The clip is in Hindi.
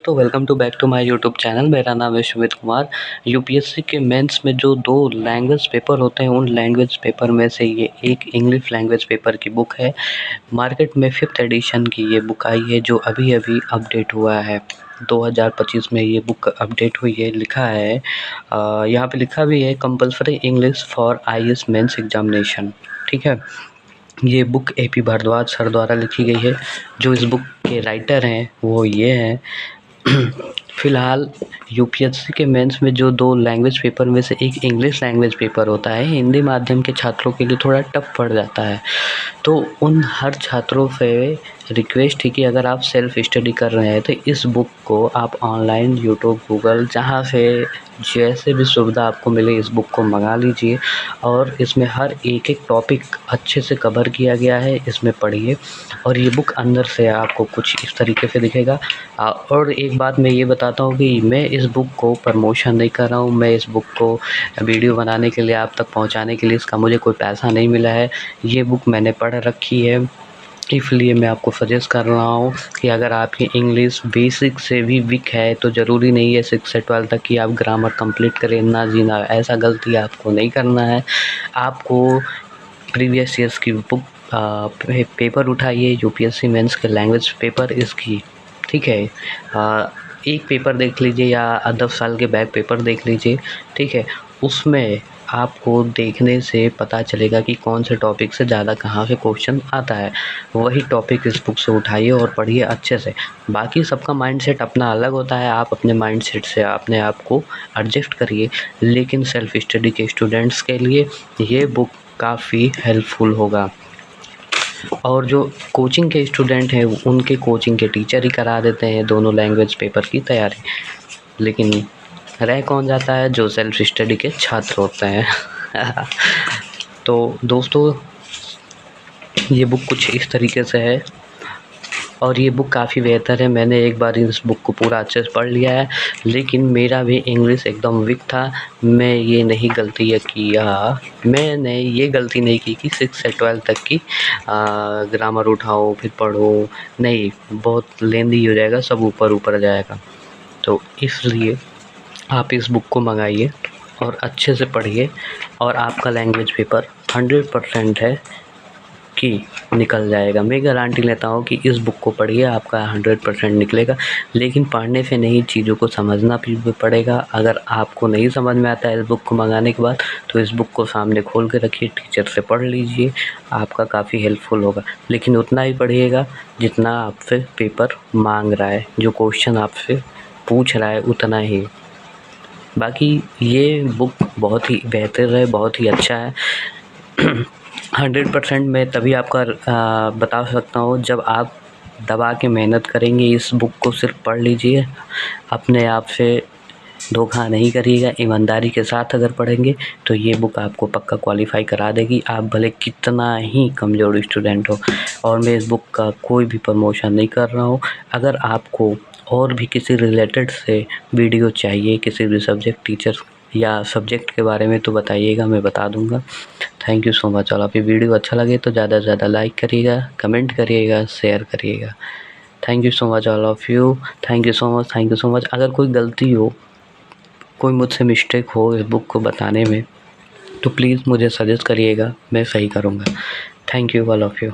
तो welcome to back to my YouTube channel. मेरा नाम है सुमित कुमार। यूपीएससी के मेंस में जो 2 लैंग्वेज पेपर होते हैं, उन लैंग्वेज पेपर में से ये एक इंग्लिश लैंग्वेज पेपर की बुक है। मार्केट में 5th एडिशन की ये बुक आई है, जो अभी-अभी अपडेट हुआ है। 2025 में ये बुक अपडेट हुई है। लिखा है यहाँ पे लिखा भी है compulsory English for IAS mains examination. ठीक है। ये बुक एपी भारद्वाज सर द्वारा लिखी गई है। जो इस बुक के राइटर हैं वो ये हैं। फ़िलहाल यूपीएससी के मेंस में जो 2 लैंग्वेज पेपर में से एक इंग्लिश लैंग्वेज पेपर होता है, हिंदी माध्यम के छात्रों के लिए थोड़ा टफ पड़ जाता है। तो उन हर छात्रों से रिक्वेस्ट है कि अगर आप सेल्फ़ स्टडी कर रहे हैं तो इस बुक को आप ऑनलाइन यूट्यूब, गूगल जहाँ से जैसे भी सुविधा आपको मिले इस बुक को मंगा लीजिए। और इसमें हर एक टॉपिक अच्छे से कवर किया गया है, इसमें पढ़िए। और ये बुक अंदर से आपको कुछ इस तरीके से दिखेगा। और एक बात मैं ये बताता हूँ कि मैं इस बुक को प्रमोशन नहीं कर रहा हूँ। मैं इस बुक को वीडियो बनाने के लिए, आप तक पहुँचाने के लिए इसका मुझे कोई पैसा नहीं मिला है। ये बुक मैंने पढ़ रखी है, इसलिए मैं आपको सजेस्ट कर रहा हूँ कि अगर आपकी इंग्लिश बेसिक से भी वीक है तो ज़रूरी नहीं है 6 से 12 तक कि आप ग्रामर कंप्लीट करें। ना जी ना, ऐसा गलती आपको नहीं करना है। आपको प्रीवियस ईयर्स की बुक पेपर उठाइए, यूपीएससी मेंस के लैंग्वेज पेपर इसकी, ठीक है। एक पेपर देख लीजिए या 10 साल के बैक पेपर देख लीजिए, ठीक है। उसमें आपको देखने से पता चलेगा कि कौन से टॉपिक से ज़्यादा कहाँ से क्वेश्चन आता है। वही टॉपिक इस बुक से उठाइए और पढ़िए अच्छे से। बाकी सबका माइंडसेट अपना अलग होता है, आप अपने माइंडसेट से अपने आप को एडजस्ट करिए। लेकिन सेल्फ स्टडी के स्टूडेंट्स के लिए ये बुक काफ़ी हेल्पफुल होगा। और जो कोचिंग के स्टूडेंट हैं, उनके कोचिंग के टीचर ही करा देते हैं दोनों लैंग्वेज पेपर की तैयारी। लेकिन रह कौन जाता है? जो सेल्फ स्टडी के छात्र होते हैं। तो दोस्तों, ये बुक कुछ इस तरीके से है और ये बुक काफ़ी बेहतर है। मैंने एक बार इस बुक को पूरा अच्छे से पढ़ लिया है, लेकिन मेरा भी इंग्लिश एकदम वीक था। मैंने ये गलती नहीं की कि 6 से 12 तक की ग्रामर उठाओ फिर पढ़ो। नहीं, बहुत लेंदी हो जाएगा, सब ऊपर जाएगा। तो इसलिए आप इस बुक को मंगाइए और अच्छे से पढ़िए और आपका लैंग्वेज पेपर 100% है कि निकल जाएगा। मैं गारंटी लेता हूँ कि इस बुक को पढ़िए, आपका 100% निकलेगा। लेकिन पढ़ने से नहीं, चीज़ों को समझना भी पड़ेगा। अगर आपको नहीं समझ में आता है इस बुक को मंगाने के बाद, तो इस बुक को सामने खोल के रखिए, टीचर से पढ़ लीजिए, आपका काफ़ी हेल्पफुल होगा। लेकिन उतना ही पढ़िएगा जितना आपसे पेपर मांग रहा है, जो क्वेश्चन आपसे पूछ रहा है उतना ही। बाकी ये बुक बहुत ही बेहतर है, बहुत ही अच्छा है। 100% मैं तभी आपका बता सकता हूँ जब आप दबा के मेहनत करेंगे। इस बुक को सिर्फ पढ़ लीजिए, अपने आप से धोखा नहीं करिएगा। ईमानदारी के साथ अगर पढ़ेंगे तो ये बुक आपको पक्का क्वालिफ़ाई करा देगी, आप भले कितना ही कमज़ोर स्टूडेंट हो। और मैं इस बुक का कोई भी प्रमोशन नहीं कर रहा हूँ। अगर आपको और भी किसी रिलेटेड से वीडियो चाहिए, किसी भी सब्जेक्ट टीचर या सब्जेक्ट के बारे में, तो बताइएगा, मैं बता दूँगा। Thank you so much. और आपकी वीडियो अच्छा लगे तो ज़्यादा से ज़्यादा लाइक करिएगा, कमेंट करिएगा, शेयर करिएगा। Thank you so much all of you. Thank you so much. अगर कोई गलती हो, कोई मुझसे मिस्टेक हो इस बुक को बताने में, तो प्लीज़ मुझे सजेस्ट करिएगा, मैं सही करूँगा। Thank you all of you.